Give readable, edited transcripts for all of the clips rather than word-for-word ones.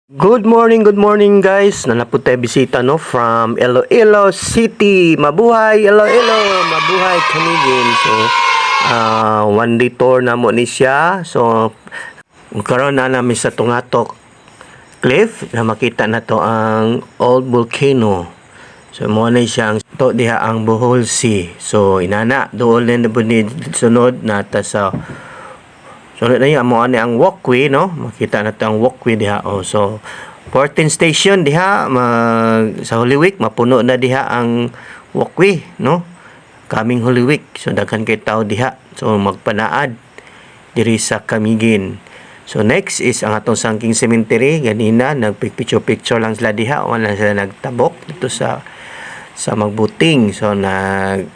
Good morning guys. Nanapod tayo bisita no from Iloilo City. Mabuhay Iloilo, mabuhay Camiguin. So one day tour na mo ni siya. So karon na namin sa Tungatok Cliff na makita na to ang old volcano. So mo na siyang to diha ang Bohol Sea. So inana doon na ni sunod nata sa sunod na mo ani ang walkway no, makita nato ang walkway diha. So 14 station diha sa Holy Week mapuno na diha ang walkway no, coming Holy Week. So daghan kay tao diha, so magpanaad diri sa Camiguin. So next is ang atong Sangking Cemetery. Ganina nagpicture lang sila diha, wala sila nagtabok dito sa Magbuting. So nag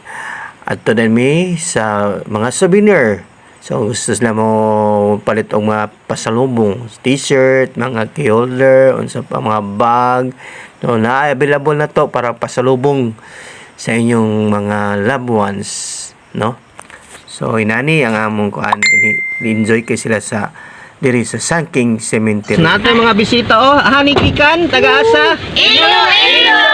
adto din mi sa mga souvenir. So gusto sila mo palit og mga pasalubong, t-shirt, mga key holder, unsa pa mga bag. No, na available na to para pasalubong sa inyong mga loved ones, no? So inani ang among kuan, enjoy kay sila sa diri sa Sangking Cemetery. Nato mga bisita hani kikan taga-asa. Iloilo.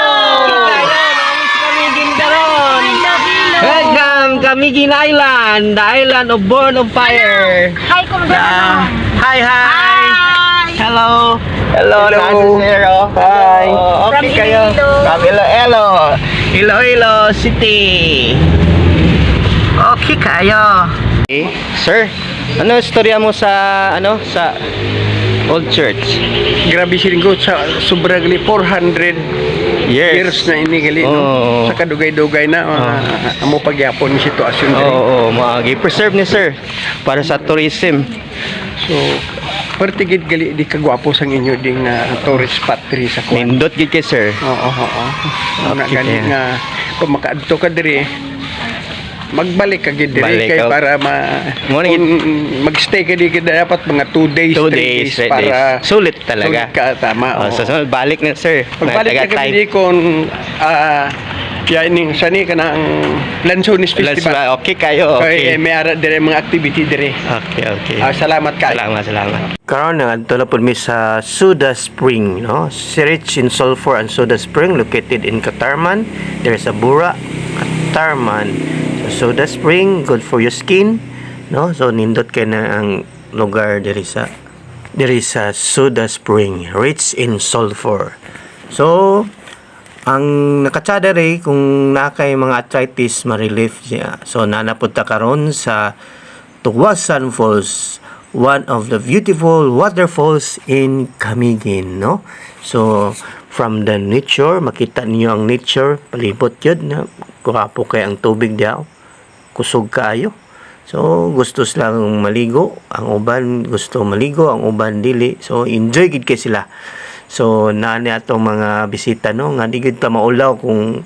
Welcome Camiguin Island, the island of born of fire. Hi, kumbaga. Hi. Hi. Hello. Hello. Hi. Okay From kayo. Iloilo. From Iloilo City. Okay kayo. Okay. Sir, ano istorya mo sa Old Church? Grabe siya ko sa sobra gali 400 years na ini gali no. Sa kadugay-dugay na amo pagyapon ni sitwasyon diri. Magi-preserve ni sir para sa tourism. So pertigid gali di kagwapo sang inyo ding tourist spot diri sa kuan. Nindot gid kay sir. Oo. Na Okay, gani kaya. nga kung makaadto ka diri magbalik ka gid diri Balik kay ka. para magstay ka di kada dapat mga 2 days 2 3 days, 3 para days. Sulit talaga. sulit ka tama. So balik na sir. Pagbalik ka kami kung ining sani ka na ang Lansones Festival. Okay kayo. Okay, may ara dire mga activity dire. Okay. Salamat ka. Salamat. Karon na adto na pud mi sa Soda Spring, no? Rich in sulfur and Soda Spring located in Katarman. There is a Bura, Katarman. So Soda Spring good for your skin, no? So nindot kay na ang lugar diri sa Soda Spring, rich in sulfur. So ang nakatsada rin kung nakay mga arthritis ma-relief siya. So nanapunta karon sa Tuwasan Falls, one of the beautiful waterfalls in Camiguin, no? So from the nature, makita niyo ang nature, palibot yun na kuhapo kay ang tubig diaw, kusog kaayo. So gusto silang maligo, ang uban gusto maligo, ang uban dili. So enjoy gid kay sila. So naani atong mga bisita no nga di gid ta maulaw kung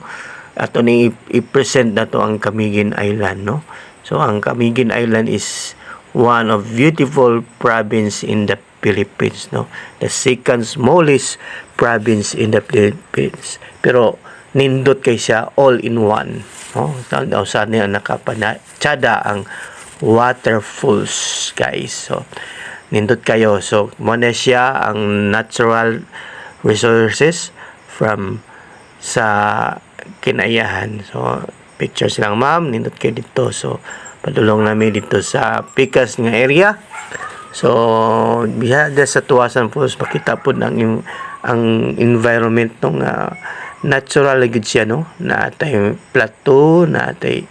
ato ni i-present nato ang Camiguin Island, no. So ang Camiguin Island is one of beautiful province in the Philippines, no. The second smallest province in the Philippines. Pero nindot kay siya all in one, no. Daw sa niya nakapantsada ang waterfalls, guys. So nindot kayo. So mo na siya ang natural resources from sa kinayahan. So picture silang ma'am, nindot kayo dito. So padulong namin dito sa Picas nga area. So biya sa Tuwasan Falls makita po ang environment ng natural gid siya, no. Natay plateau, natay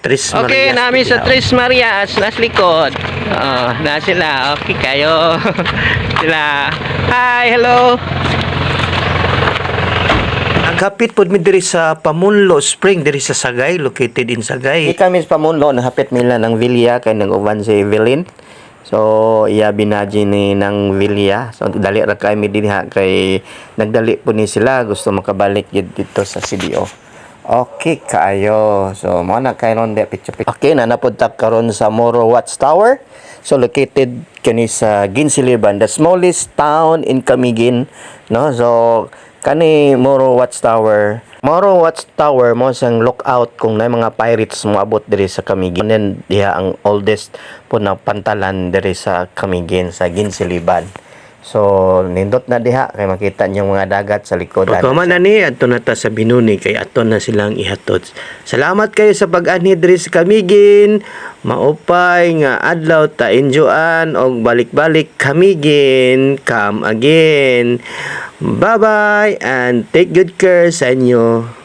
Tres Marias. Okay, namin sa Tres Marias, nas likod. Na sila. Okay kayo. Sila. Hi, hello. Naghapit pod mi diri sa Pamunlo Spring diri sa Sagay, located in Sagay. Kami sa Pamunlo, nahapit mila ng Villa kay nag-uban si Evelyn. So iya binaji ni ng Villa. So dali ra kami dinha kay nagdali po ni sila, gusto makabalik dito sa CDO. Okay kayo. So mo na kay ron picture. Okay na napunta karon sa Moro Watchtower. So located kani sa Ginsiliban, the smallest town in Camiguin, no. So kani Moro Watchtower mo sang lookout kung na mga pirates mo abot diri sa Camiguin. And diha ang oldest po na pantalan diri sa Camiguin sa Ginsiliban. So nindot na diha kay makita niyo mga dagat sa likod. Pagkaman na ni, ato na ta sa Binuni, kay ato na silang ihatod. Salamat kayo sa pag-anhid diri sa Kamigin. Maupay nga adlaw ta enjoyan og balik-balik Kamigin. Come again. Bye-bye and take good care sa inyo.